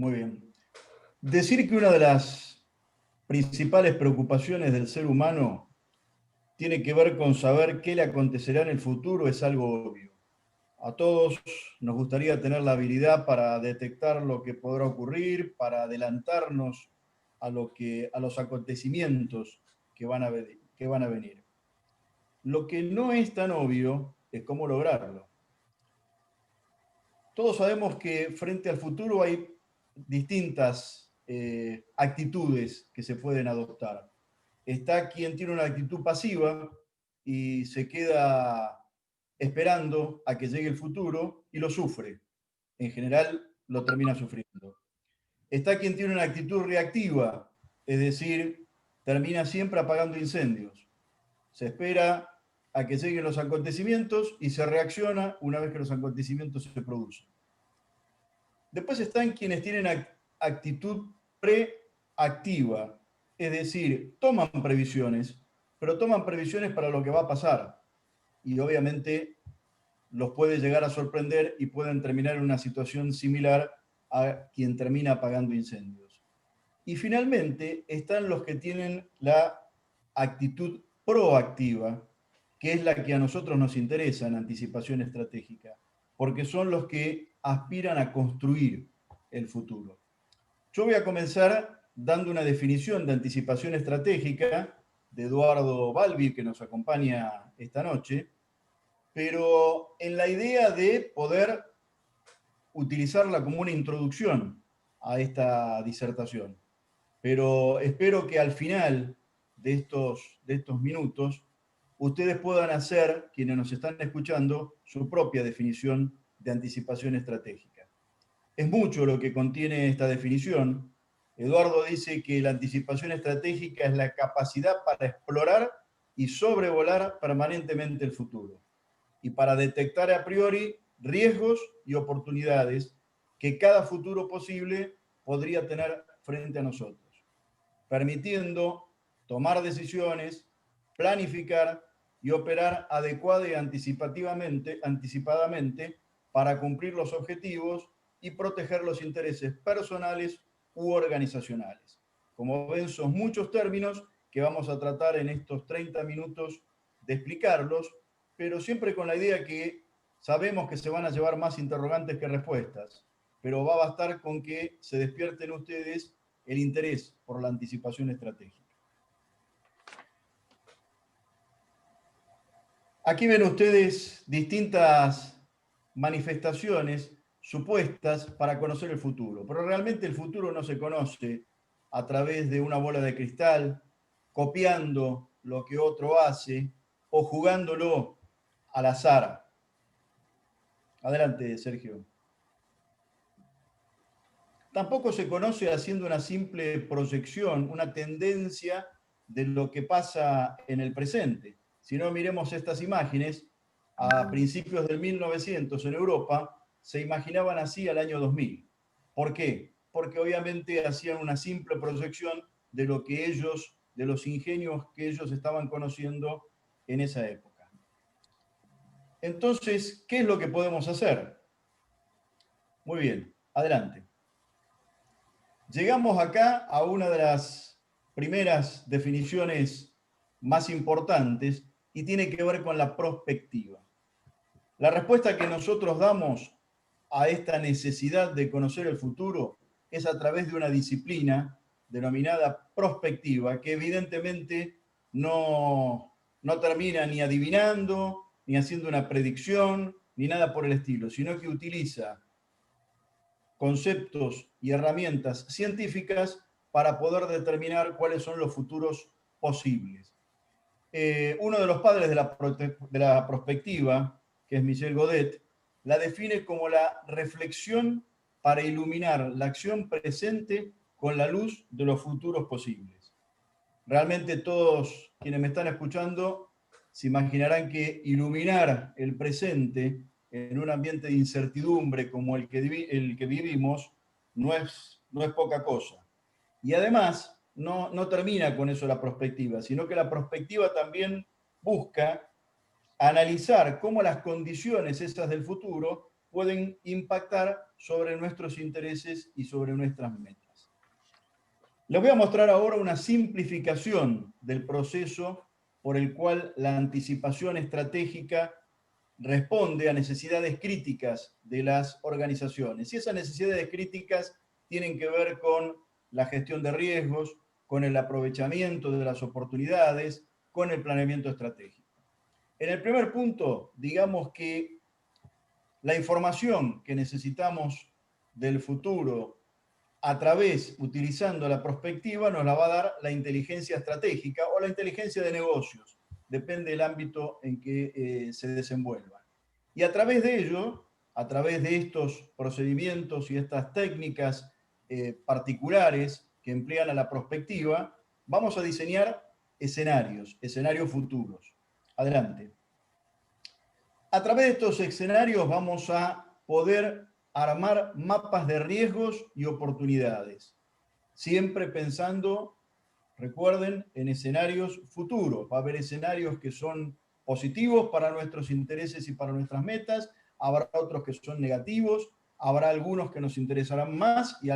Muy bien. Decir que una de las principales preocupaciones del ser humano tiene que ver con saber qué le acontecerá en el futuro es algo obvio. A todos nos gustaría tener la habilidad para detectar lo que podrá ocurrir, para adelantarnos a los acontecimientos que van a venir. Lo que no es tan obvio es cómo lograrlo. Todos sabemos que frente al futuro hay distintas actitudes que se pueden adoptar. Está quien tiene una actitud pasiva y se queda esperando a que llegue el futuro y lo sufre. En general lo termina sufriendo. Está quien tiene una actitud reactiva, es decir, termina siempre apagando incendios. Se espera a que lleguen los acontecimientos y se reacciona una vez que los acontecimientos se producen. Después están quienes tienen actitud preactiva, es decir, toman previsiones, pero toman previsiones para lo que va a pasar. Y obviamente los puede llegar a sorprender y pueden terminar en una situación similar a quien termina apagando incendios. Y finalmente están los que tienen la actitud proactiva, que es la que a nosotros nos interesa en anticipación estratégica, porque son los que aspiran a construir el futuro. Yo voy a comenzar dando una definición de anticipación estratégica de Eduardo Balbi, que nos acompaña esta noche, pero en la idea de poder utilizarla como una introducción a esta disertación. Pero espero que al final de estos minutos ustedes puedan hacer, quienes nos están escuchando, su propia definición de anticipación estratégica. Es mucho lo que contiene esta definición. Eduardo dice que la anticipación estratégica es la capacidad para explorar y sobrevolar permanentemente el futuro y para detectar a priori riesgos y oportunidades que cada futuro posible podría tener frente a nosotros, permitiendo tomar decisiones, planificar y operar adecuada y anticipadamente para cumplir los objetivos y proteger los intereses personales u organizacionales. Como ven, son muchos términos que vamos a tratar en estos 30 minutos de explicarlos, pero siempre con la idea que sabemos que se van a llevar más interrogantes que respuestas, pero va a bastar con que se despierten ustedes el interés por la anticipación estratégica. Aquí ven ustedes distintas manifestaciones supuestas para conocer el futuro, pero realmente el futuro no se conoce a través de una bola de cristal, copiando lo que otro hace o jugándolo al azar. Adelante, Sergio. Tampoco se conoce haciendo una simple proyección, una tendencia de lo que pasa en el presente. Si no, miremos estas imágenes. A principios del 1900 en Europa se imaginaban así al año 2000. ¿Por qué? Porque obviamente hacían una simple proyección de lo que ellos, de los ingenios que ellos estaban conociendo en esa época. Entonces, ¿qué es lo que podemos hacer? Muy bien, adelante. Llegamos acá a una de las primeras definiciones más importantes y tiene que ver con la prospectiva. La respuesta que nosotros damos a esta necesidad de conocer el futuro es a través de una disciplina denominada prospectiva, que evidentemente no termina ni adivinando, ni haciendo una predicción, ni nada por el estilo, sino que utiliza conceptos y herramientas científicas para poder determinar cuáles son los futuros posibles. Uno de los padres de la prospectiva, que es Michel Godet, la define como la reflexión para iluminar la acción presente con la luz de los futuros posibles. Realmente todos quienes me están escuchando se imaginarán que iluminar el presente en un ambiente de incertidumbre como el que vivimos no es poca cosa. Y además no termina con eso la prospectiva, sino que la prospectiva también busca analizar cómo las condiciones esas del futuro pueden impactar sobre nuestros intereses y sobre nuestras metas. Les voy a mostrar ahora una simplificación del proceso por el cual la anticipación estratégica responde a necesidades críticas de las organizaciones. Y esas necesidades críticas tienen que ver con la gestión de riesgos, con el aprovechamiento de las oportunidades, con el planeamiento estratégico. En el primer punto, digamos que la información que necesitamos del futuro utilizando la prospectiva, nos la va a dar la inteligencia estratégica o la inteligencia de negocios, depende del ámbito en que se desenvuelva. Y a través de ello, a través de estos procedimientos y estas técnicas particulares que emplean a la prospectiva, vamos a diseñar escenarios futuros. Adelante. A través de estos escenarios vamos a poder armar mapas de riesgos y oportunidades, siempre pensando, recuerden, en escenarios futuros. Va a haber escenarios que son positivos para nuestros intereses y para nuestras metas, habrá otros que son negativos, habrá algunos que nos interesarán más y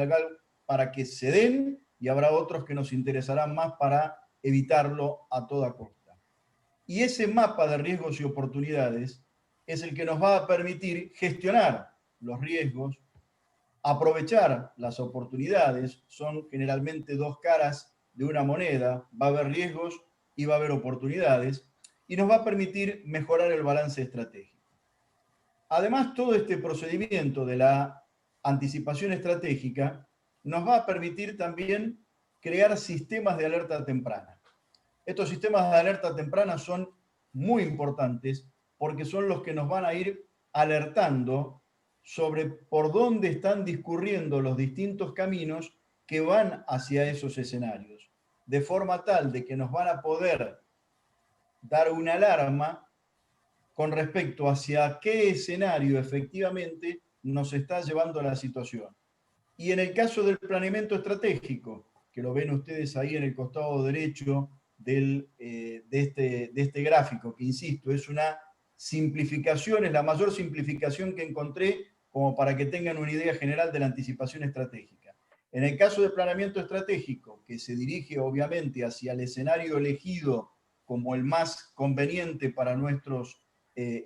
para que se den, y habrá otros que nos interesarán más para evitarlo a toda costa. Y ese mapa de riesgos y oportunidades es el que nos va a permitir gestionar los riesgos, aprovechar las oportunidades. Son generalmente dos caras de una moneda. Va a haber riesgos y va a haber oportunidades, y nos va a permitir mejorar el balance estratégico. Además, todo este procedimiento de la anticipación estratégica nos va a permitir también crear sistemas de alerta temprana. Estos sistemas de alerta temprana son muy importantes porque son los que nos van a ir alertando sobre por dónde están discurriendo los distintos caminos que van hacia esos escenarios, de forma tal de que nos van a poder dar una alarma con respecto hacia qué escenario efectivamente nos está llevando a la situación. Y en el caso del planeamiento estratégico, que lo ven ustedes ahí en el costado derecho de este gráfico, que insisto, es una simplificación, es la mayor simplificación que encontré como para que tengan una idea general de la anticipación estratégica. En el caso del planeamiento estratégico, que se dirige obviamente hacia el escenario elegido como el más conveniente para nuestros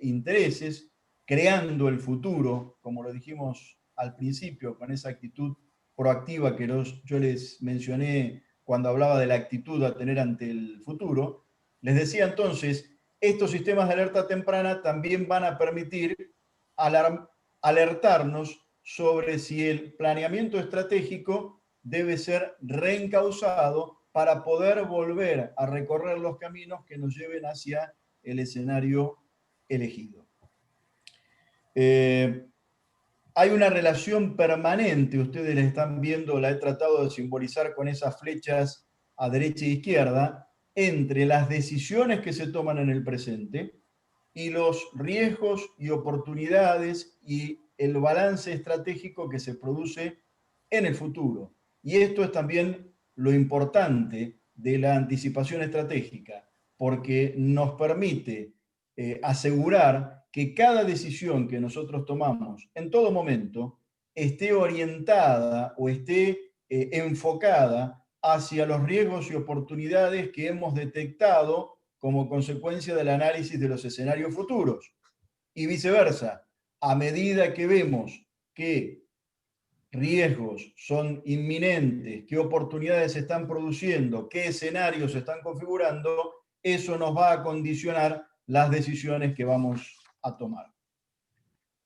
intereses, creando el futuro, como lo dijimos al principio, con esa actitud proactiva que yo les mencioné cuando hablaba de la actitud a tener ante el futuro. Les decía entonces, estos sistemas de alerta temprana también van a permitir alertarnos sobre si el planeamiento estratégico debe ser reencauzado para poder volver a recorrer los caminos que nos lleven hacia el escenario elegido. Hay una relación permanente, ustedes la están viendo, la he tratado de simbolizar con esas flechas a derecha e izquierda, entre las decisiones que se toman en el presente y los riesgos y oportunidades y el balance estratégico que se produce en el futuro. Y esto es también lo importante de la anticipación estratégica, porque nos permite asegurar que cada decisión que nosotros tomamos en todo momento esté orientada o esté enfocada hacia los riesgos y oportunidades que hemos detectado como consecuencia del análisis de los escenarios futuros. Y viceversa, a medida que vemos que riesgos son inminentes, qué oportunidades se están produciendo, qué escenarios se están configurando, eso nos va a condicionar las decisiones que vamos a tomar.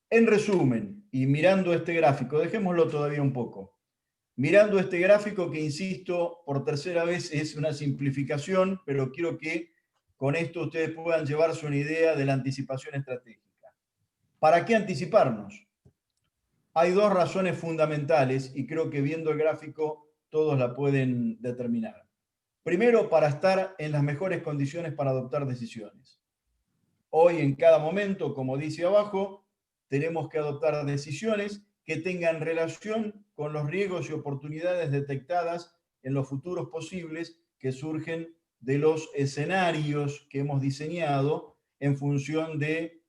En resumen, y mirando este gráfico, dejémoslo todavía un poco. Mirando este gráfico que, insisto, por tercera vez es una simplificación, pero quiero que con esto ustedes puedan llevarse una idea de la anticipación estratégica. ¿Para qué anticiparnos? Hay dos razones fundamentales y creo que viendo el gráfico todos la pueden determinar. Primero, para estar en las mejores condiciones para adoptar decisiones. Hoy, en cada momento, como dice abajo, tenemos que adoptar decisiones que tengan relación con los riesgos y oportunidades detectadas en los futuros posibles que surgen de los escenarios que hemos diseñado en función de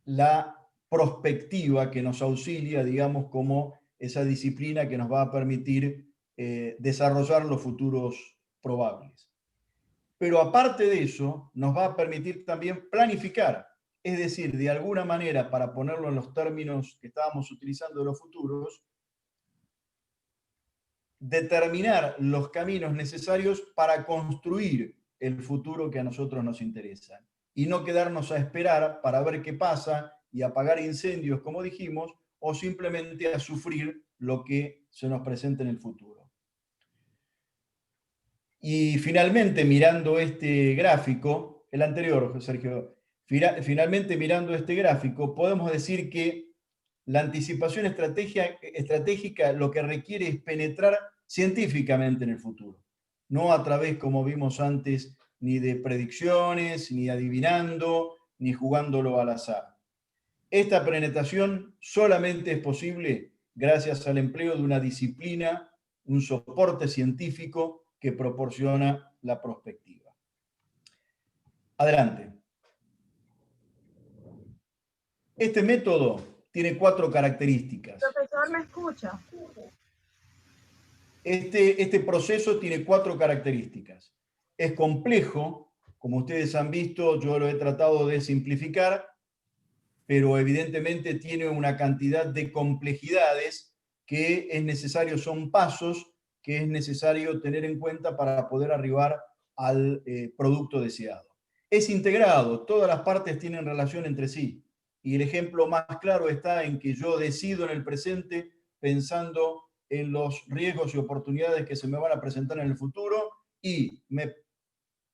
la prospectiva que nos auxilia, digamos, como esa disciplina que nos va a permitir desarrollar los futuros probables. Pero aparte de eso, nos va a permitir también planificar, es decir, de alguna manera, para ponerlo en los términos que estábamos utilizando de los futuros, determinar los caminos necesarios para construir el futuro que a nosotros nos interesa. Y no quedarnos a esperar para ver qué pasa y apagar incendios, como dijimos, o simplemente a sufrir lo que se nos presenta en el futuro. Y finalmente, mirando este gráfico, el anterior, Sergio, finalmente mirando este gráfico, podemos decir que la anticipación estratégica lo que requiere es penetrar científicamente en el futuro, no a través, como vimos antes, ni de predicciones, ni adivinando, ni jugándolo al azar. Esta penetración solamente es posible gracias al empleo de una disciplina, un soporte científico que proporciona la prospectiva. Adelante. Este método tiene 4 características. Profesor, ¿me escucha? Este proceso tiene 4 características. Es complejo, como ustedes han visto, yo lo he tratado de simplificar, pero evidentemente tiene una cantidad de complejidades que es necesario, son pasos que es necesario tener en cuenta para poder arribar al producto deseado. Es integrado, todas las partes tienen relación entre sí, y el ejemplo más claro está en que yo decido en el presente pensando en los riesgos y oportunidades que se me van a presentar en el futuro, y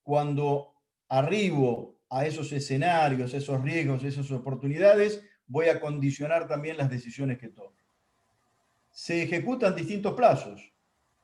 cuando arribo a esos escenarios, esos riesgos, esas oportunidades, voy a condicionar también las decisiones que tomo. Se ejecutan distintos plazos.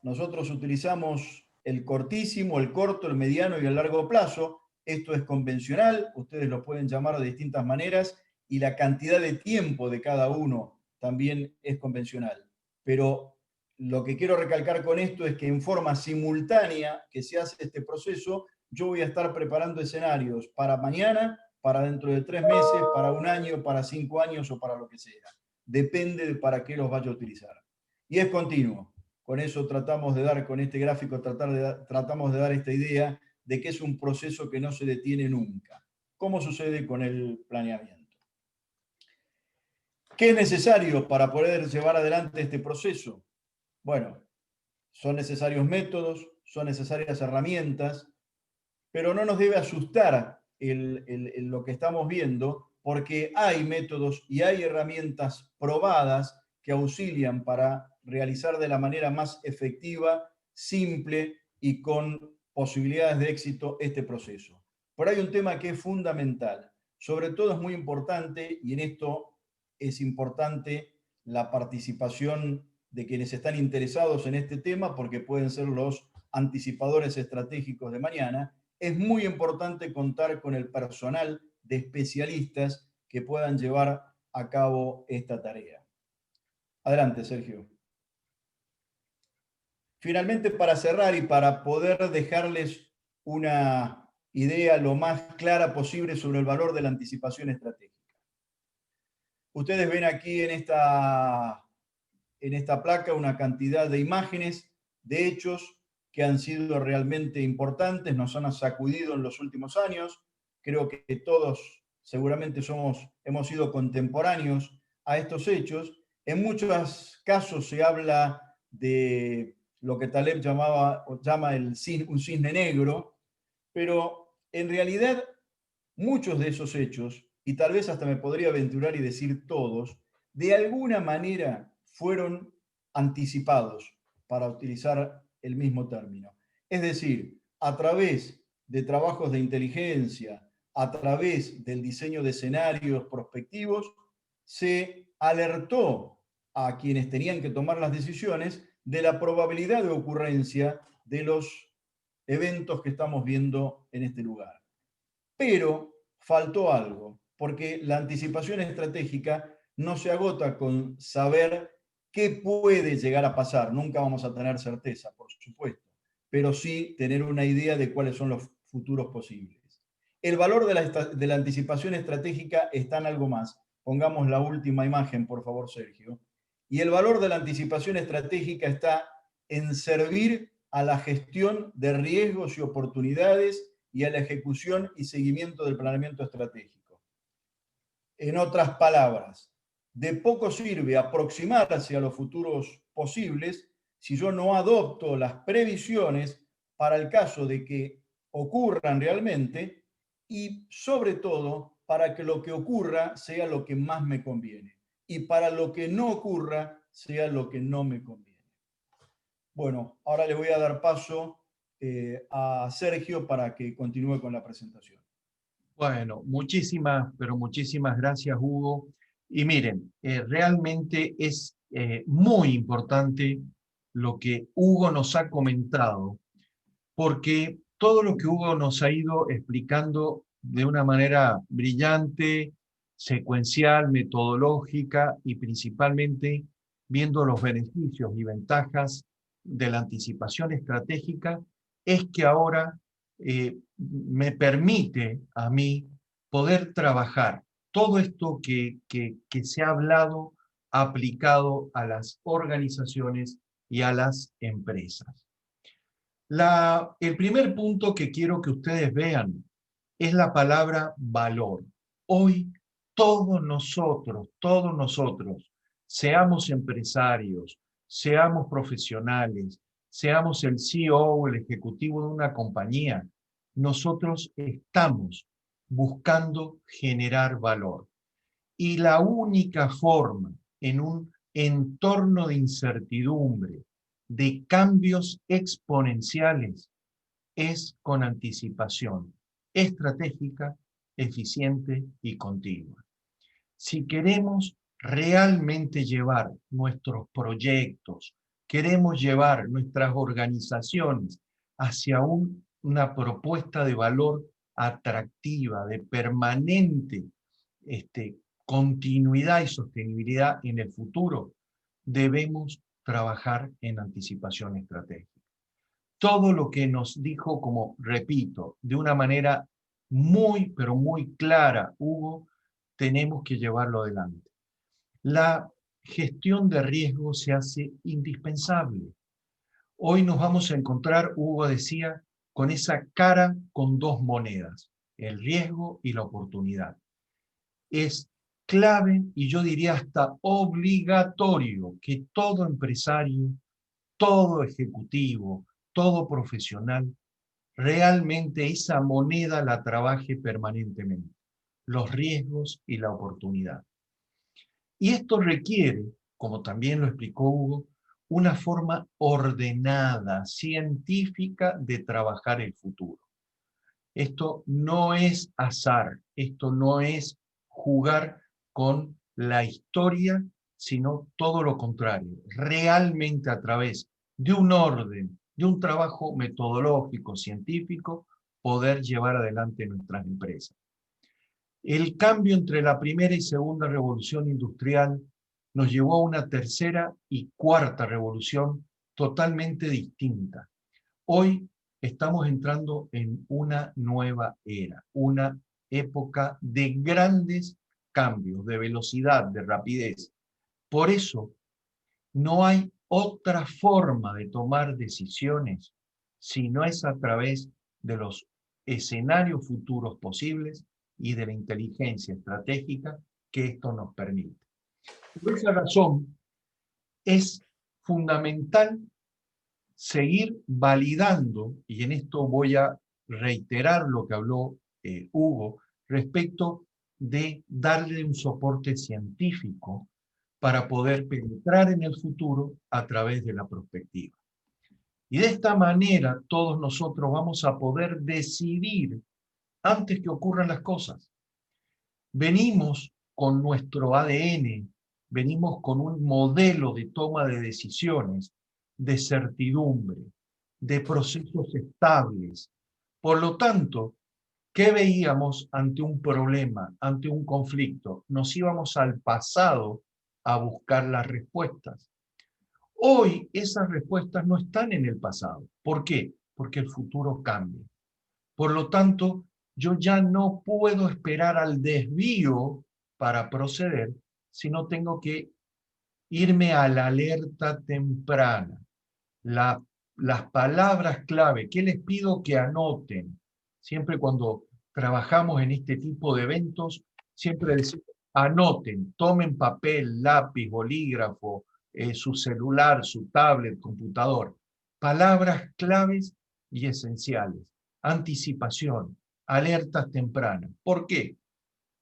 Nosotros utilizamos el cortísimo, el corto, el mediano y el largo plazo. Esto es convencional, ustedes lo pueden llamar de distintas maneras, y la cantidad de tiempo de cada uno también es convencional. Pero lo que quiero recalcar con esto es que en forma simultánea que se hace este proceso, yo voy a estar preparando escenarios para mañana, para dentro de 3 meses, para 1 año, para 5 años o para lo que sea. Depende de para qué los vaya a utilizar. Y es continuo. Con eso tratamos de dar, con este gráfico, tratamos de dar esta idea de que es un proceso que no se detiene nunca. ¿Cómo sucede con el planeamiento? ¿Qué es necesario para poder llevar adelante este proceso? Bueno, son necesarios métodos, son necesarias herramientas, pero no nos debe asustar lo que estamos viendo, porque hay métodos y hay herramientas probadas que auxilian para realizar de la manera más efectiva, simple y con posibilidades de éxito este proceso. Pero hay un tema que es fundamental, sobre todo es muy importante, y en esto es importante la participación de quienes están interesados en este tema, porque pueden ser los anticipadores estratégicos de mañana. Es muy importante contar con el personal de especialistas que puedan llevar a cabo esta tarea. Adelante, Sergio. Finalmente, para cerrar y para poder dejarles una idea lo más clara posible sobre el valor de la anticipación estratégica. Ustedes ven aquí en esta placa una cantidad de imágenes, de hechos que han sido realmente importantes, nos han sacudido en los últimos años. Creo que todos seguramente hemos sido contemporáneos a estos hechos. En muchos casos se habla de lo que Taleb llama un cisne negro, pero en realidad muchos de esos hechos, y tal vez hasta me podría aventurar y decir todos, de alguna manera fueron anticipados, para utilizar el mismo término. Es decir, a través de trabajos de inteligencia, a través del diseño de escenarios prospectivos, se alertó a quienes tenían que tomar las decisiones de la probabilidad de ocurrencia de los eventos que estamos viendo en este lugar. Pero faltó algo, porque la anticipación estratégica no se agota con saber qué puede llegar a pasar. Nunca vamos a tener certeza, por supuesto, pero sí tener una idea de cuáles son los futuros posibles. El valor de la anticipación estratégica está en algo más, Pongamos la última imagen, por favor, Sergio. Y el valor de la anticipación estratégica está en servir a la gestión de riesgos y oportunidades y a la ejecución y seguimiento del planeamiento estratégico. En otras palabras, de poco sirve aproximarse a los futuros posibles si yo no adopto las previsiones para el caso de que ocurran realmente y, sobre todo, para que lo que ocurra sea lo que más me conviene y para lo que no ocurra sea lo que no me conviene. Bueno, ahora le voy a dar paso a Sergio para que continúe con la presentación. Bueno, muchísimas, pero muchísimas gracias, Hugo. Y miren, realmente es muy importante lo que Hugo nos ha comentado, porque todo lo que Hugo nos ha ido explicando de una manera brillante, secuencial, metodológica y principalmente viendo los beneficios y ventajas de la anticipación estratégica, es que ahora me permite a mí poder trabajar todo esto que se ha hablado aplicado a las organizaciones y a las empresas. El primer punto que quiero que ustedes vean es la palabra valor. Hoy todos nosotros, seamos empresarios, seamos profesionales, seamos el CEO o el ejecutivo de una compañía, nosotros estamos buscando generar valor. Y la única forma en un entorno de incertidumbre, de cambios exponenciales, es con anticipación estratégica, eficiente y continua. Si queremos realmente llevar nuestros proyectos, queremos llevar nuestras organizaciones hacia una propuesta de valor atractiva, de permanente continuidad y sostenibilidad en el futuro, debemos trabajar en anticipación estratégica. Todo lo que nos dijo, como repito, de una manera muy, pero muy clara, Hugo, tenemos que llevarlo adelante. La gestión de riesgo se hace indispensable. Hoy nos vamos a encontrar, Hugo decía, con esa cara con dos monedas, el riesgo y la oportunidad. Es clave y yo diría hasta obligatorio que todo empresario, todo ejecutivo, todo profesional, realmente esa moneda la trabaje permanentemente, los riesgos y la oportunidad. Y esto requiere, como también lo explicó Hugo, una forma ordenada, científica de trabajar el futuro. Esto no es azar, esto no es jugar con la historia, sino todo lo contrario, realmente a través de un orden, de un trabajo metodológico, científico, poder llevar adelante nuestras empresas. El cambio entre la primera y segunda revolución industrial nos llevó a una tercera y cuarta revolución totalmente distinta. Hoy estamos entrando en una nueva era, una época de grandes cambios, de velocidad, de rapidez. Por eso, no hay otra forma de tomar decisiones si no es a través de los escenarios futuros posibles y de la inteligencia estratégica que esto nos permite. Por esa razón, es fundamental seguir validando, y en esto voy a reiterar lo que habló Hugo, respecto de darle un soporte científico para poder penetrar en el futuro a través de la perspectiva. Y de esta manera todos nosotros vamos a poder decidir antes que ocurran las cosas. Venimos con nuestro ADN, venimos con un modelo de toma de decisiones, de certidumbre, de procesos estables. Por lo tanto, ¿qué veíamos ante un problema, ante un conflicto? Nos íbamos al pasado a buscar las respuestas. Hoy esas respuestas no están en el pasado. ¿Por qué? Porque el futuro cambia. Por lo tanto, yo ya no puedo esperar al desvío para proceder, sino tengo que irme a la alerta temprana. Las palabras clave, ¿qué les pido que anoten? Siempre cuando trabajamos en este tipo de eventos, siempre decimos, anoten, tomen papel, lápiz, bolígrafo, su celular, su tablet, computador. Palabras claves y esenciales. Anticipación, alertas tempranas. ¿Por qué?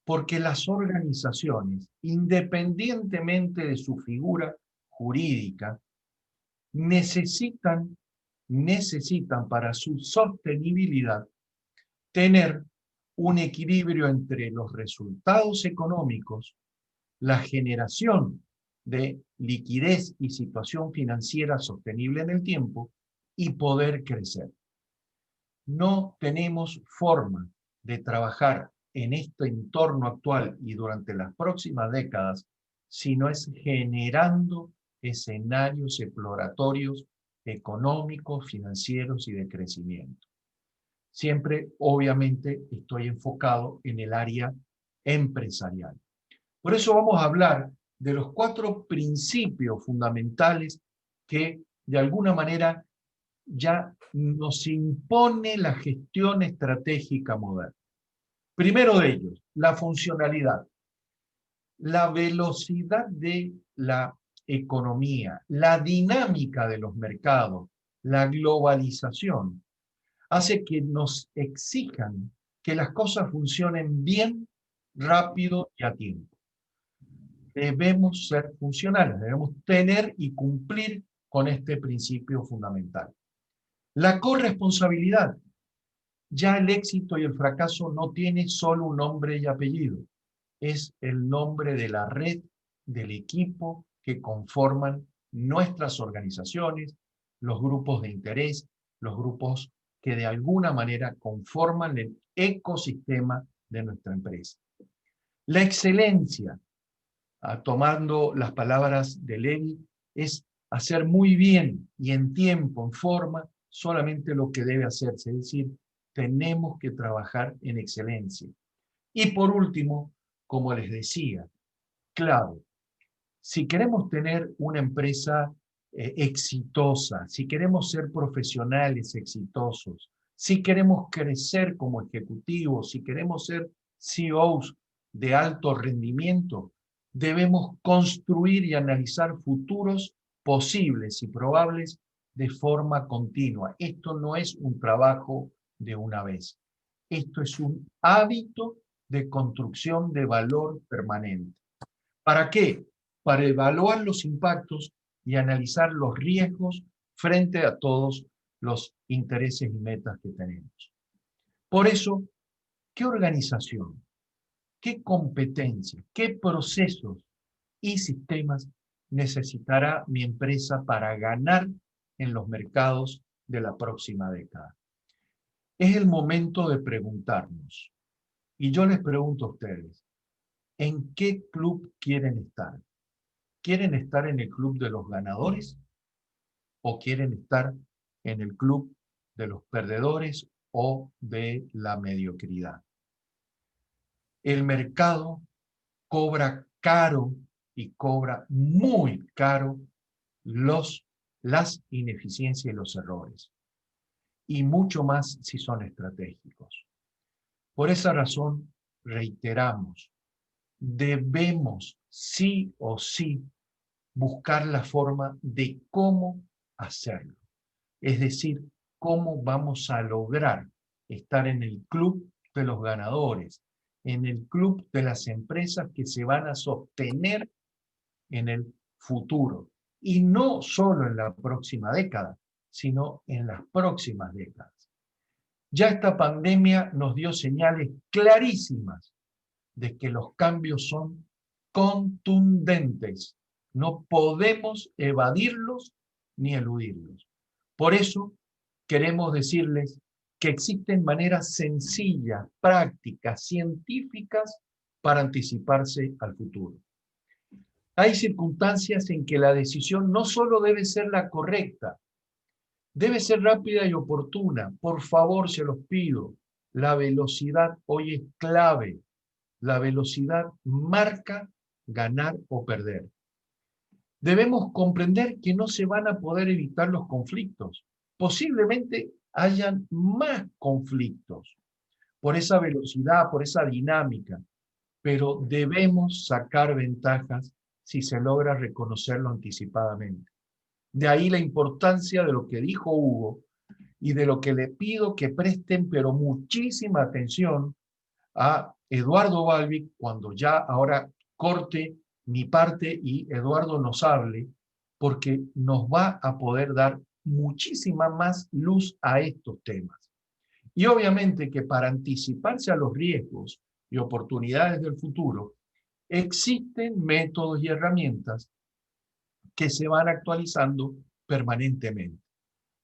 Porque las organizaciones, independientemente de su figura jurídica, necesitan para su sostenibilidad tener un equilibrio entre los resultados económicos, la generación de liquidez y situación financiera sostenible en el tiempo y poder crecer. No tenemos forma de trabajar en este entorno actual y durante las próximas décadas si no es generando escenarios exploratorios económicos, financieros y de crecimiento. Siempre, obviamente, estoy enfocado en el área empresarial. Por eso vamos a hablar de los 4 principios fundamentales que, de alguna manera, ya nos impone la gestión estratégica moderna. Primero de ellos, la funcionalidad. La velocidad de la economía, la dinámica de los mercados, la globalización, hace que nos exijan que las cosas funcionen bien, rápido y a tiempo. Debemos ser funcionales, debemos tener y cumplir con este principio fundamental. La corresponsabilidad. Ya el éxito y el fracaso no tiene solo un nombre y apellido, es el nombre de la red, del equipo que conforman nuestras organizaciones, los grupos de interés, los grupos que de alguna manera conforman el ecosistema de nuestra empresa. La excelencia, tomando las palabras de Levi, es hacer muy bien y en tiempo, en forma, solamente lo que debe hacerse, es decir, tenemos que trabajar en excelencia. Y por último, como les decía, clave, si queremos tener una empresa exitosa, si queremos ser profesionales exitosos, si queremos crecer como ejecutivos, si queremos ser CEOs de alto rendimiento, debemos construir y analizar futuros posibles y probables de forma continua. Esto no es un trabajo de una vez. Esto es un hábito de construcción de valor permanente. ¿Para qué? Para evaluar los impactos y analizar los riesgos frente a todos los intereses y metas que tenemos. Por eso, ¿qué organización, qué competencias, qué procesos y sistemas necesitará mi empresa para ganar en los mercados de la próxima década? Es el momento de preguntarnos. Y yo les pregunto a ustedes, ¿en qué club quieren estar? ¿Quieren estar en el club de los ganadores o quieren estar en el club de los perdedores o de la mediocridad? El mercado cobra caro y cobra muy caro las ineficiencias y los errores, y mucho más si son estratégicos. Por esa razón, reiteramos, debemos sí o sí buscar la forma de cómo hacerlo. Es decir, cómo vamos a lograr estar en el club de los ganadores, en el club de las empresas que se van a sostener en el futuro. Y no solo en la próxima década, sino en las próximas décadas. Ya esta pandemia nos dio señales clarísimas de que los cambios son contundentes. No podemos evadirlos ni eludirlos. Por eso queremos decirles que existen maneras sencillas, prácticas, científicas para anticiparse al futuro. Hay circunstancias en que la decisión no solo debe ser la correcta, debe ser rápida y oportuna. Por favor, se los pido, la velocidad hoy es clave. la velocidad marca ganar o perder. Debemos comprender que no se van a poder evitar los conflictos. Posiblemente hayan más conflictos por esa velocidad, por esa dinámica, pero debemos sacar ventajas si se logra reconocerlo anticipadamente. De ahí la importancia de lo que dijo Hugo y de lo que le pido que presten, pero muchísima atención a Eduardo Balbi cuando ya ahora corte mi parte y Eduardo nos hable, porque nos va a poder dar muchísima más luz a estos temas. Y obviamente que para anticiparse a los riesgos y oportunidades del futuro, existen métodos y herramientas que se van actualizando permanentemente.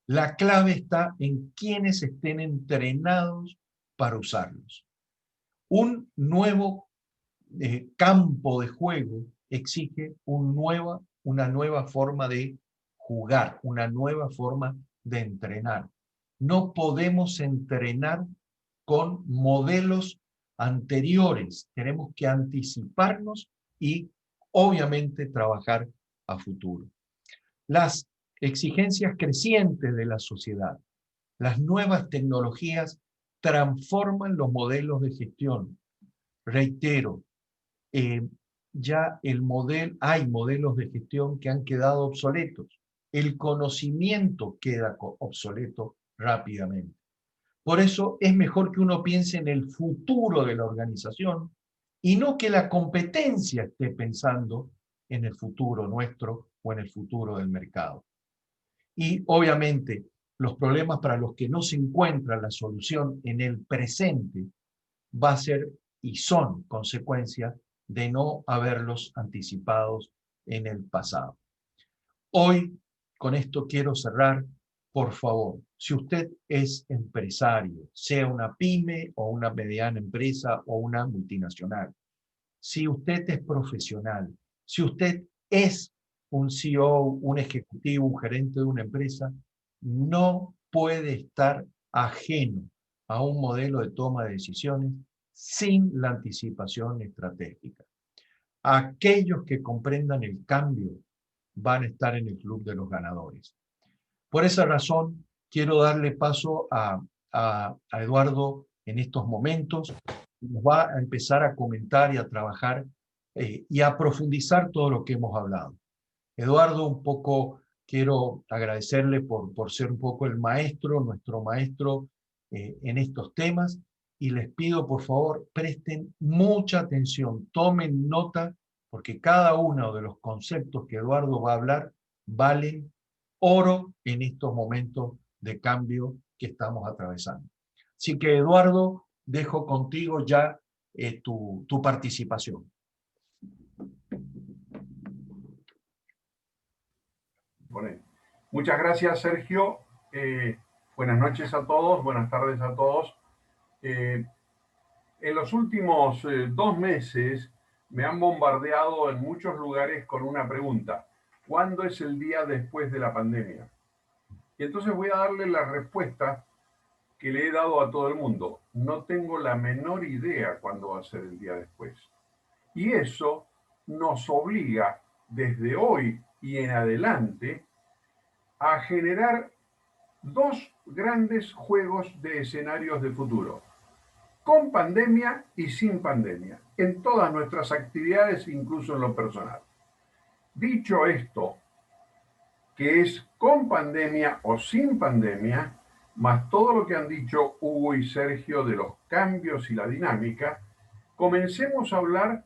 La clave está en quienes estén entrenados para usarlos. Un nuevo campo de juego exige una nueva forma de jugar, una nueva forma de entrenar. No podemos entrenar con modelos anteriores. Tenemos que anticiparnos y obviamente trabajar a futuro. Las exigencias crecientes de la sociedad, las nuevas tecnologías transforman los modelos de gestión. Reitero, ya hay modelos de gestión que han quedado obsoletos. El conocimiento queda obsoleto rápidamente. Por eso es mejor que uno piense en el futuro de la organización y no que la competencia esté pensando en el futuro nuestro o en el futuro del mercado. Y obviamente los problemas para los que no se encuentra la solución en el presente va a ser y son consecuencia de no haberlos anticipados en el pasado. Hoy, con esto quiero cerrar. Por favor, si usted es empresario, sea una pyme o una mediana empresa o una multinacional, si usted es profesional, si usted es un CEO, un ejecutivo, un gerente de una empresa, no puede estar ajeno a un modelo de toma de decisiones sin la anticipación estratégica. Aquellos que comprendan el cambio van a estar en el club de los ganadores. Por esa razón, quiero darle paso a Eduardo en estos momentos. Nos va a empezar a comentar y a trabajar y a profundizar todo lo que hemos hablado. Eduardo, un poco quiero agradecerle por ser un poco el maestro, nuestro maestro en estos temas, y les pido, por favor, presten mucha atención, tomen nota, porque cada uno de los conceptos que Eduardo va a hablar valen oro en estos momentos de cambio que estamos atravesando. Así que, Eduardo, dejo contigo ya tu participación. Bueno, muchas gracias, Sergio. Buenas noches a todos, buenas tardes a todos. En los últimos 2 meses me han bombardeado en muchos lugares con una pregunta: ¿cuándo es el día después de la pandemia? Y entonces voy a darle la respuesta que le he dado a todo el mundo. No tengo la menor idea cuándo va a ser el día después. Y eso nos obliga desde hoy y en adelante a generar 2 grandes juegos de escenarios de futuro, con pandemia y sin pandemia, en todas nuestras actividades, incluso en lo personal. Dicho esto, que es con pandemia o sin pandemia, más todo lo que han dicho Hugo y Sergio de los cambios y la dinámica, comencemos a hablar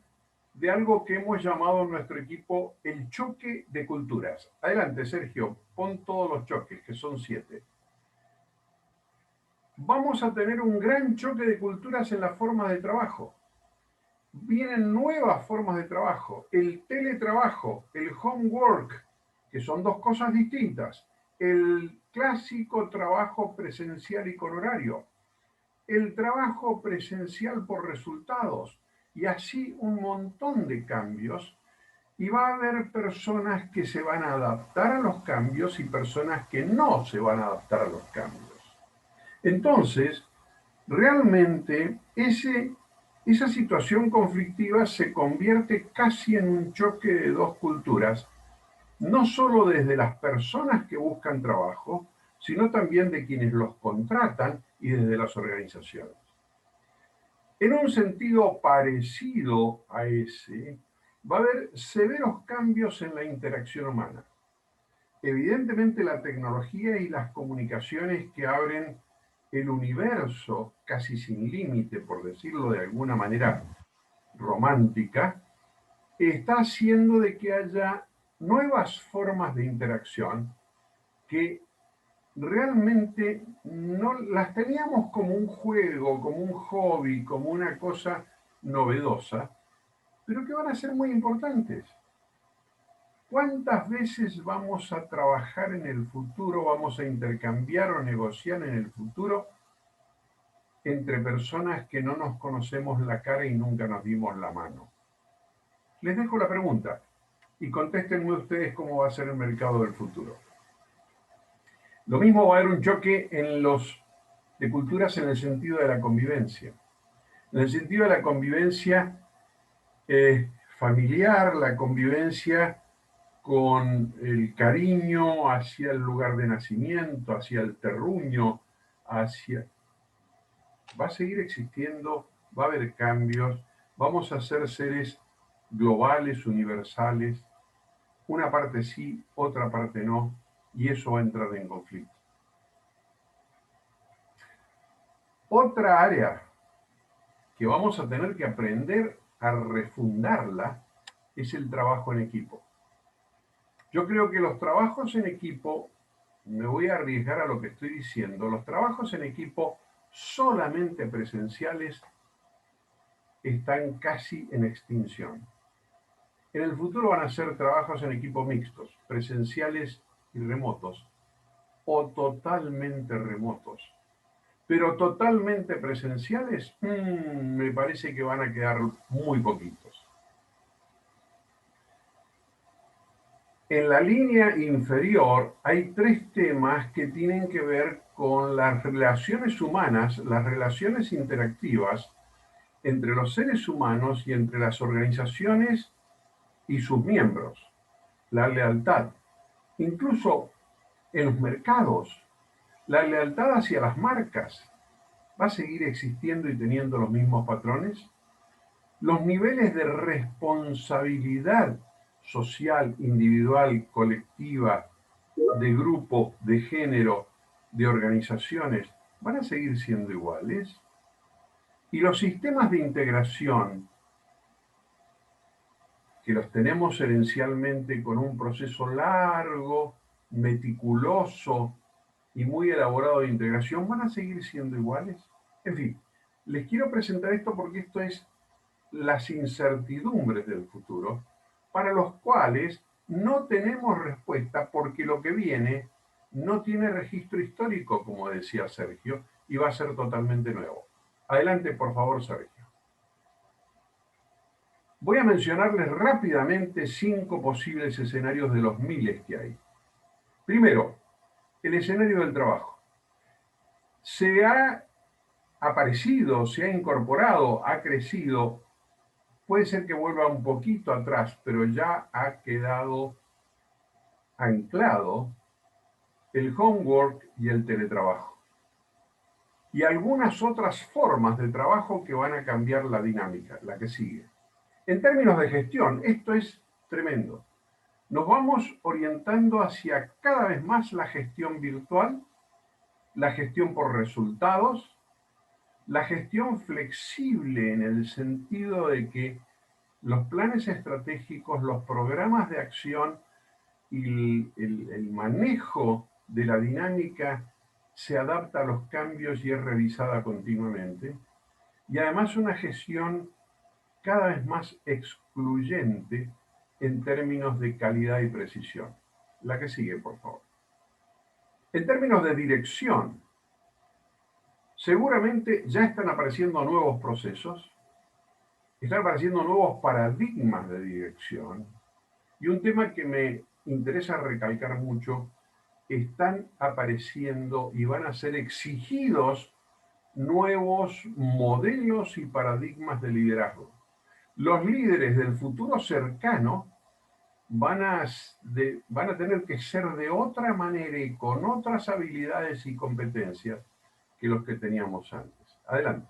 de algo que hemos llamado en nuestro equipo el choque de culturas. Adelante, Sergio, pon todos los choques, que son 7. Vamos a tener un gran choque de culturas en la forma de trabajo. Vienen nuevas formas de trabajo, el teletrabajo, el homework, que son 2 cosas distintas, el clásico trabajo presencial y con horario, el trabajo presencial por resultados, y así un montón de cambios, y va a haber personas que se van a adaptar a los cambios y personas que no se van a adaptar a los cambios. Entonces, realmente ese esa situación conflictiva se convierte casi en un choque de dos culturas, no solo desde las personas que buscan trabajo, sino también de quienes los contratan y desde las organizaciones. En un sentido parecido a ese, va a haber severos cambios en la interacción humana. Evidentemente la tecnología y las comunicaciones que abren el universo casi sin límite, por decirlo de alguna manera romántica, está haciendo de que haya nuevas formas de interacción que realmente no las teníamos como un juego, como un hobby, como una cosa novedosa, pero que van a ser muy importantes. ¿Cuántas veces vamos a trabajar en el futuro, vamos a intercambiar o negociar en el futuro entre personas que no nos conocemos la cara y nunca nos dimos la mano? Les dejo la pregunta y contéstenme ustedes cómo va a ser el mercado del futuro. Lo mismo va a haber un choque de culturas en el sentido de la convivencia. En el sentido de la convivencia familiar, la convivencia con el cariño hacia el lugar de nacimiento, hacia el terruño, va a seguir existiendo, va a haber cambios, vamos a ser seres globales, universales, una parte sí, otra parte no, y eso va a entrar en conflicto. Otra área que vamos a tener que aprender a refundarla es el trabajo en equipo. Yo creo que los trabajos en equipo, me voy a arriesgar a lo que estoy diciendo, los trabajos en equipo solamente presenciales están casi en extinción. En el futuro van a ser trabajos en equipo mixtos, presenciales y remotos, o totalmente remotos. Pero totalmente presenciales, me parece que van a quedar muy poquitos. En la línea inferior hay tres temas que tienen que ver con las relaciones humanas, las relaciones interactivas entre los seres humanos y entre las organizaciones y sus miembros. La lealtad, incluso en los mercados, la lealtad hacia las marcas, ¿va a seguir existiendo y teniendo los mismos patrones? Los niveles de responsabilidad social, individual, colectiva, de grupo, de género, de organizaciones, ¿van a seguir siendo iguales? Y los sistemas de integración, que los tenemos herencialmente con un proceso largo, meticuloso y muy elaborado de integración, ¿van a seguir siendo iguales? En fin, les quiero presentar esto porque esto es las incertidumbres del futuro, para los cuales no tenemos respuesta porque lo que viene no tiene registro histórico, como decía Sergio, y va a ser totalmente nuevo. Adelante, por favor, Sergio. Voy a mencionarles rápidamente 5 posibles escenarios de los miles que hay. Primero, el escenario del trabajo. Se ha aparecido, se ha incorporado, ha crecido. Puede ser que vuelva un poquito atrás, pero ya ha quedado anclado el homework y el teletrabajo. Y algunas otras formas de trabajo que van a cambiar la dinámica, la que sigue. En términos de gestión, esto es tremendo. Nos vamos orientando hacia cada vez más la gestión virtual, la gestión por resultados, la gestión flexible en el sentido de que los planes estratégicos, los programas de acción y el manejo de la dinámica se adapta a los cambios y es revisada continuamente. Y además una gestión cada vez más excluyente en términos de calidad y precisión. La que sigue, por favor. En términos de dirección, seguramente ya están apareciendo nuevos procesos, están apareciendo nuevos paradigmas de dirección, y un tema que me interesa recalcar mucho, están apareciendo y van a ser exigidos nuevos modelos y paradigmas de liderazgo. Los líderes del futuro cercano van a tener que ser de otra manera y con otras habilidades y competencias que los que teníamos antes. Adelante.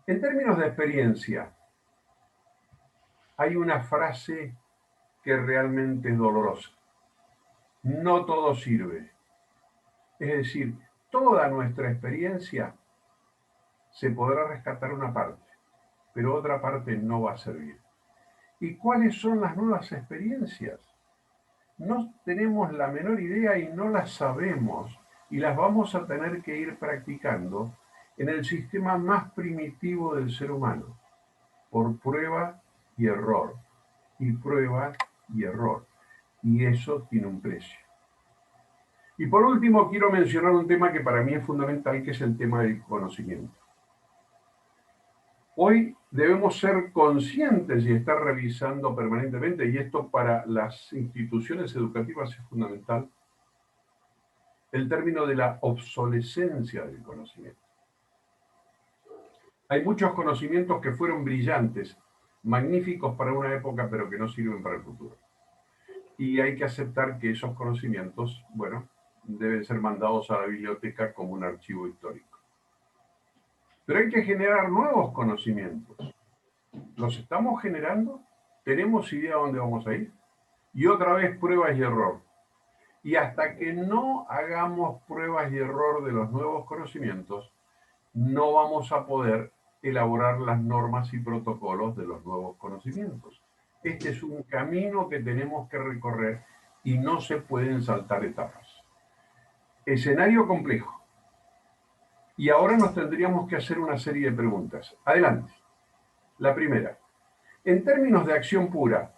En términos de experiencia, hay una frase que realmente es dolorosa. No todo sirve. Es decir, toda nuestra experiencia se podrá rescatar una parte, pero otra parte no va a servir. ¿Y cuáles son las nuevas experiencias? No tenemos la menor idea y no las sabemos, y las vamos a tener que ir practicando en el sistema más primitivo del ser humano, por prueba y error, y prueba y error. Y eso tiene un precio. Y por último, quiero mencionar un tema que para mí es fundamental, que es el tema del conocimiento. Hoy debemos ser conscientes y estar revisando permanentemente, y esto para las instituciones educativas es fundamental, el término de la obsolescencia del conocimiento. Hay muchos conocimientos que fueron brillantes, magníficos para una época, pero que no sirven para el futuro. Y hay que aceptar que esos conocimientos, bueno, deben ser mandados a la biblioteca como un archivo histórico. Pero hay que generar nuevos conocimientos. ¿Los estamos generando? ¿Tenemos idea de dónde vamos a ir? Y otra vez pruebas y error. Y hasta que no hagamos pruebas y error de los nuevos conocimientos, no vamos a poder elaborar las normas y protocolos de los nuevos conocimientos. Este es un camino que tenemos que recorrer y no se pueden saltar etapas. Escenario complejo. Y ahora nos tendríamos que hacer una serie de preguntas. Adelante. La primera. En términos de acción pura,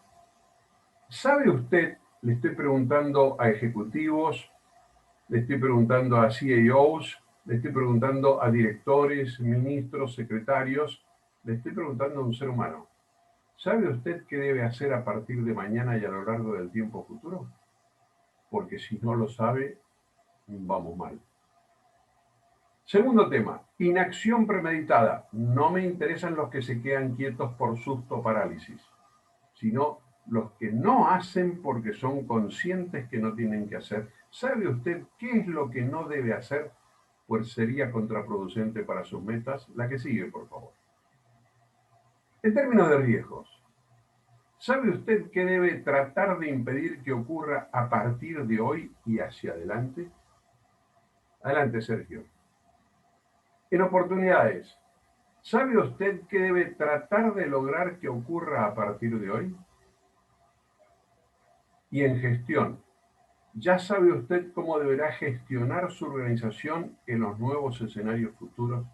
¿sabe usted, le estoy preguntando a ejecutivos, le estoy preguntando a CEOs, le estoy preguntando a directores, ministros, secretarios, le estoy preguntando a un ser humano, ¿sabe usted qué debe hacer a partir de mañana y a lo largo del tiempo futuro? Porque si no lo sabe, vamos mal. Segundo tema, inacción premeditada. No me interesan los que se quedan quietos por susto o parálisis, sino los que no hacen porque son conscientes que no tienen que hacer. ¿Sabe usted qué es lo que no debe hacer? Pues sería contraproducente para sus metas. La que sigue, por favor. En términos de riesgos, ¿sabe usted qué debe tratar de impedir que ocurra a partir de hoy y hacia adelante? Adelante, Sergio. En oportunidades, ¿sabe usted qué debe tratar de lograr que ocurra a partir de hoy? Y en gestión, ¿ya sabe usted cómo deberá gestionar su organización en los nuevos escenarios futuros?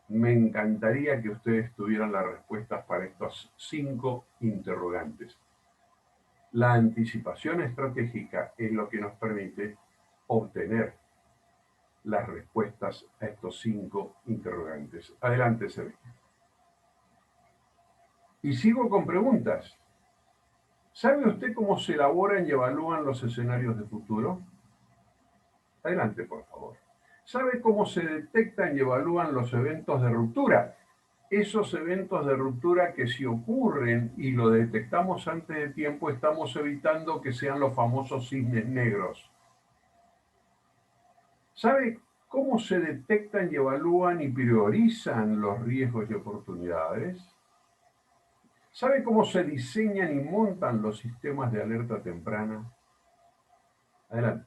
Me encantaría que ustedes tuvieran las respuestas para estos 5 interrogantes. La anticipación estratégica es lo que nos permite obtener las respuestas a estos 5 interrogantes. Adelante, Sergio. Y sigo con preguntas. ¿Sabe usted cómo se elaboran y evalúan los escenarios de futuro? Adelante, por favor. ¿Sabe cómo se detectan y evalúan los eventos de ruptura? Esos eventos de ruptura que si ocurren y lo detectamos antes de tiempo, estamos evitando que sean los famosos cisnes negros. ¿Sabe cómo se detectan y evalúan y priorizan los riesgos y oportunidades? ¿Sabe cómo se diseñan y montan los sistemas de alerta temprana? Adelante.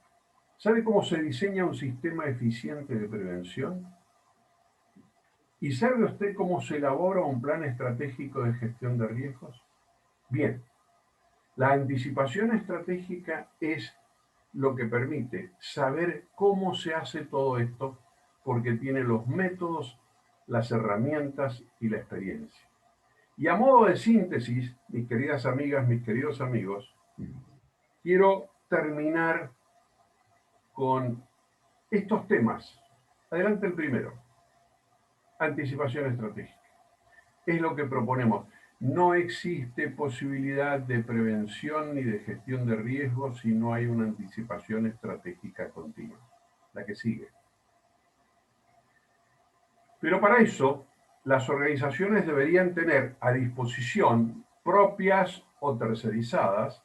¿Sabe cómo se diseña un sistema eficiente de prevención? ¿Y sabe usted cómo se elabora un plan estratégico de gestión de riesgos? Bien, la anticipación estratégica es lo que permite saber cómo se hace todo esto, porque tiene los métodos, las herramientas y la experiencia. Y a modo de síntesis, mis queridas amigas, mis queridos amigos, quiero terminar con estos temas. Adelante el primero. Anticipación estratégica. Es lo que proponemos. No existe posibilidad de prevención ni de gestión de riesgos si no hay una anticipación estratégica continua. La que sigue. Pero para eso, las organizaciones deberían tener a disposición, propias o tercerizadas,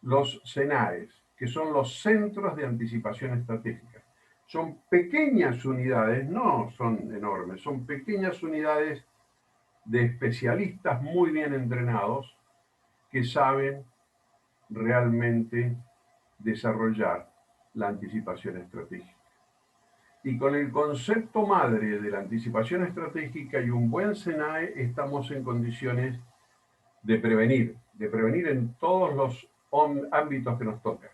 los CENAES, que son los Centros de Anticipación Estratégica. Son pequeñas unidades, no son enormes, son pequeñas unidades de especialistas muy bien entrenados que saben realmente desarrollar la anticipación estratégica. Y con el concepto madre de la anticipación estratégica y un buen SENAE estamos en condiciones de prevenir en todos los ámbitos que nos toca,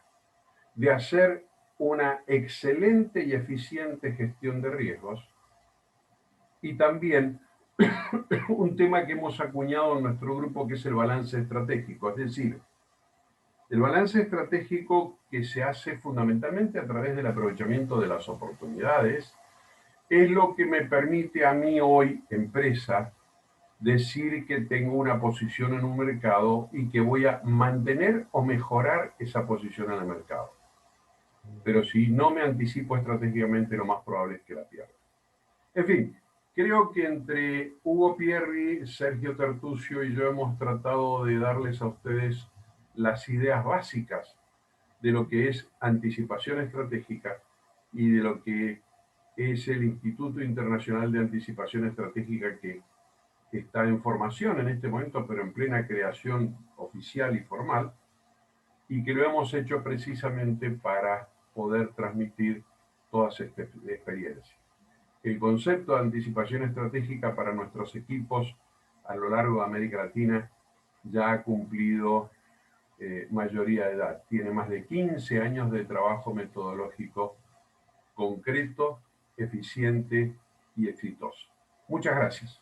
de hacer una excelente y eficiente gestión de riesgos y también un tema que hemos acuñado en nuestro grupo que es el balance estratégico, es decir, el balance estratégico que se hace fundamentalmente a través del aprovechamiento de las oportunidades es lo que me permite a mí hoy, empresa, decir que tengo una posición en un mercado y que voy a mantener o mejorar esa posición en el mercado. Pero si no me anticipo estratégicamente, lo más probable es que la pierda. En fin, creo que entre Hugo Pierri, Sergio Tertucio y yo hemos tratado de darles a ustedes las ideas básicas de lo que es anticipación estratégica y de lo que es el Instituto Internacional de Anticipación Estratégica, que está en formación en este momento, pero en plena creación oficial y formal, y que lo hemos hecho precisamente para poder transmitir todas estas experiencias. El concepto de anticipación estratégica para nuestros equipos a lo largo de América Latina ya ha cumplido mayoría de edad. Tiene más de 15 años de trabajo metodológico concreto, eficiente y exitoso. Muchas gracias.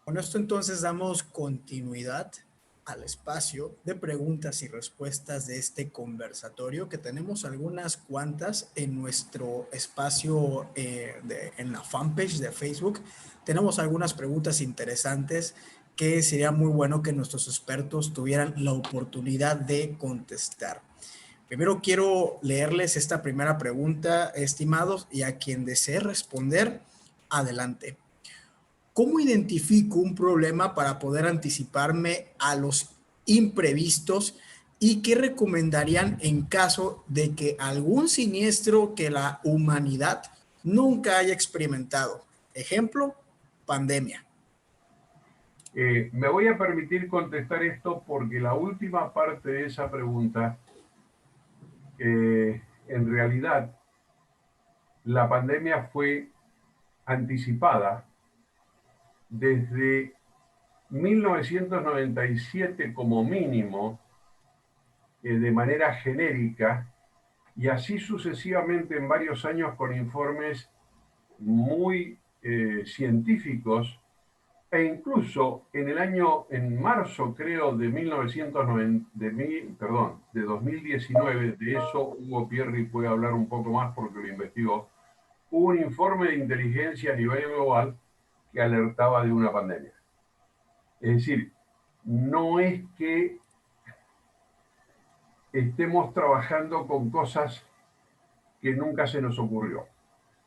Con esto entonces damos continuidad al espacio de preguntas y respuestas de este conversatorio, que tenemos algunas cuantas en nuestro espacio en la fanpage de Facebook. Tenemos algunas preguntas interesantes que sería muy bueno que nuestros expertos tuvieran la oportunidad de contestar. Primero quiero leerles esta primera pregunta, estimados, y a quien desee responder, adelante. ¿Cómo identifico un problema para poder anticiparme a los imprevistos y qué recomendarían en caso de que algún siniestro que la humanidad nunca haya experimentado? Ejemplo, pandemia. Me voy a permitir contestar esto porque la última parte de esa pregunta, en realidad, la pandemia fue anticipada desde 1997 como mínimo, de manera genérica, y así sucesivamente en varios años con informes muy científicos, e incluso en marzo creo de 2019, de eso Hugo Pierri puede hablar un poco más porque lo investigó, hubo un informe de inteligencia a nivel global que alertaba de una pandemia. Es decir, no es que estemos trabajando con cosas que nunca se nos ocurrió.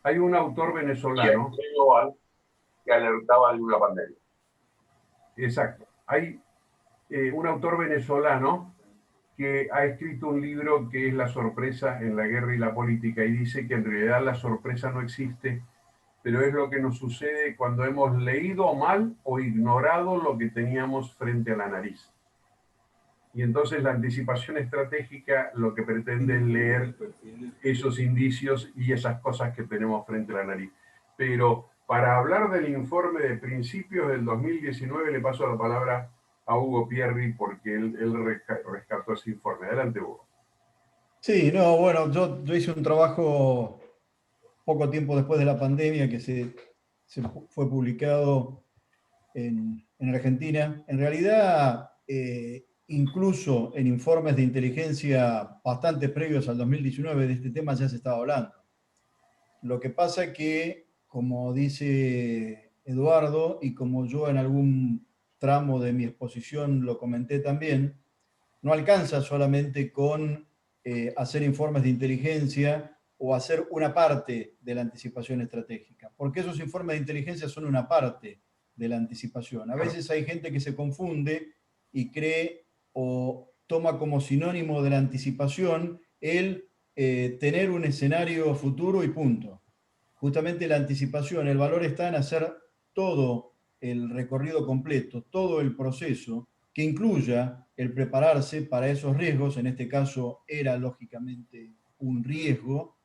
Hay un autor venezolano global que alertaba de una pandemia. Exacto. Hay un autor venezolano que ha escrito un libro que es La sorpresa en la guerra y la política, y dice que en realidad la sorpresa no existe, pero es lo que nos sucede cuando hemos leído mal o ignorado lo que teníamos frente a la nariz. Y entonces la anticipación estratégica lo que pretende es leer esos indicios y esas cosas que tenemos frente a la nariz. Pero para hablar del informe de principios del 2019 le paso la palabra a Hugo Pierri porque él rescató ese informe. Adelante, Hugo. Sí, no, bueno, yo hice un trabajo poco tiempo después de la pandemia que se fue publicado en Argentina. En realidad, incluso en informes de inteligencia bastante previos al 2019 de este tema ya se estaba hablando. Lo que pasa es que, como dice Eduardo, y como yo en algún tramo de mi exposición lo comenté también, no alcanza solamente con hacer informes de inteligencia o hacer una parte de la anticipación estratégica, porque esos informes de inteligencia son una parte de la anticipación. A veces hay gente que se confunde y cree o toma como sinónimo de la anticipación el tener un escenario futuro y punto. Justamente la anticipación, el valor está en hacer todo el recorrido completo, todo el proceso que incluya el prepararse para esos riesgos. En este caso era lógicamente un riesgo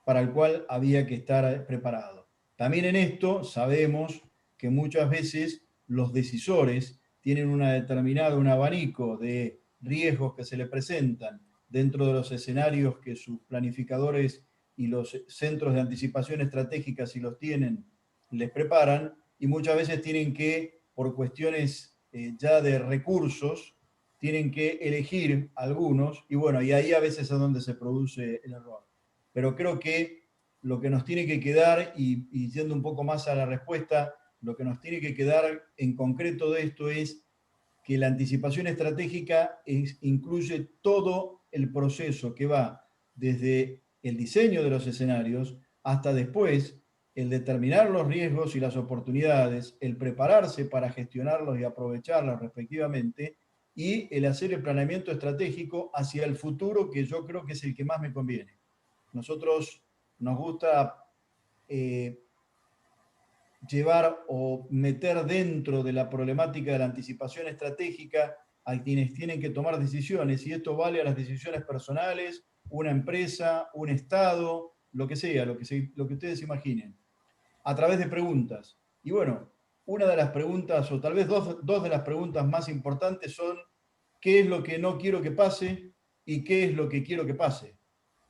para el cual había que estar preparado. También en esto sabemos que muchas veces los decisores tienen un abanico de riesgos que se les presentan dentro de los escenarios que sus planificadores y los centros de anticipación estratégica, si los tienen, les preparan, y muchas veces tienen que, por cuestiones ya de recursos, tienen que elegir algunos, y bueno, y ahí a veces es donde se produce el error. Pero creo que lo que nos tiene que quedar, y yendo un poco más a la respuesta, lo que nos tiene que quedar en concreto de esto es que la anticipación estratégica incluye todo el proceso que va desde el diseño de los escenarios hasta después el determinar los riesgos y las oportunidades, el prepararse para gestionarlos y aprovecharlos respectivamente, y el hacer el planeamiento estratégico hacia el futuro, que yo creo que es el que más me conviene. Nosotros nos gusta llevar o meter dentro de la problemática de la anticipación estratégica a quienes tienen que tomar decisiones, y esto vale a las decisiones personales, una empresa, un Estado, lo que sea, lo que ustedes imaginen, a través de preguntas. Y bueno, una de las preguntas, o tal vez dos de las preguntas más importantes son: ¿qué es lo que no quiero que pase y qué es lo que quiero que pase?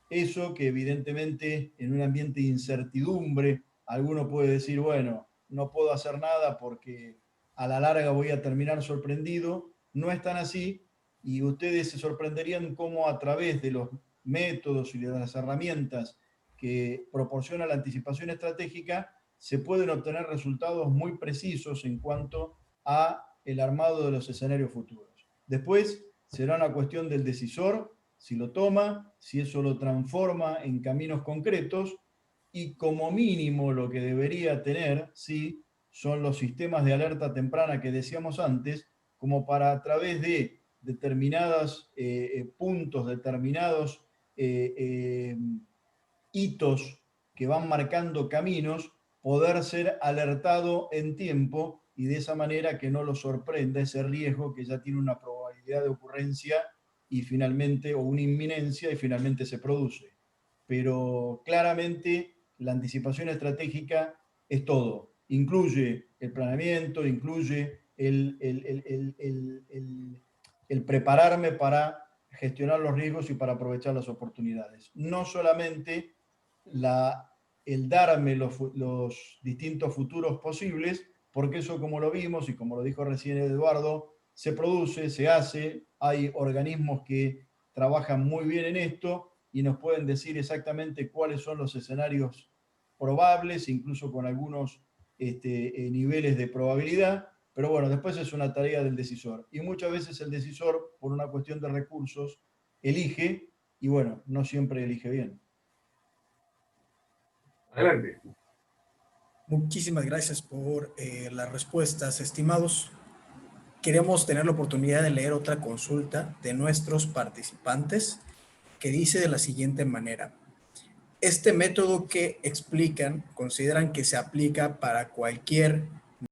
Eso que evidentemente en un ambiente de incertidumbre, alguno puede decir, bueno, no puedo hacer nada porque a la larga voy a terminar sorprendido. No es tan así, y ustedes se sorprenderían cómo a través de los métodos y de las herramientas que proporciona la anticipación estratégica se pueden obtener resultados muy precisos en cuanto a el armado de los escenarios futuros. Después será una cuestión del decisor, si lo toma, si eso lo transforma en caminos concretos, y como mínimo lo que debería tener, sí, son los sistemas de alerta temprana que decíamos antes, como para a través de determinados puntos, determinados hitos que van marcando caminos, poder ser alertado en tiempo, y de esa manera que no lo sorprenda ese riesgo que ya tiene una probabilidad de ocurrencia y finalmente, o una inminencia, y finalmente se produce. Pero claramente la anticipación estratégica es todo. Incluye el planeamiento, incluye el prepararme para gestionar los riesgos y para aprovechar las oportunidades. No solamente el darme los distintos futuros posibles, porque eso, como lo vimos y como lo dijo recién Eduardo, se produce, se hace, hay organismos que trabajan muy bien en esto y nos pueden decir exactamente cuáles son los escenarios probables, incluso con algunos niveles de probabilidad, pero bueno, después es una tarea del decisor. Y muchas veces el decisor, por una cuestión de recursos, elige, y bueno, no siempre elige bien. Adelante. Muchísimas gracias por las respuestas, estimados. Queremos tener la oportunidad de leer otra consulta de nuestros participantes que dice de la siguiente manera: este método que explican, ¿consideran que se aplica para cualquier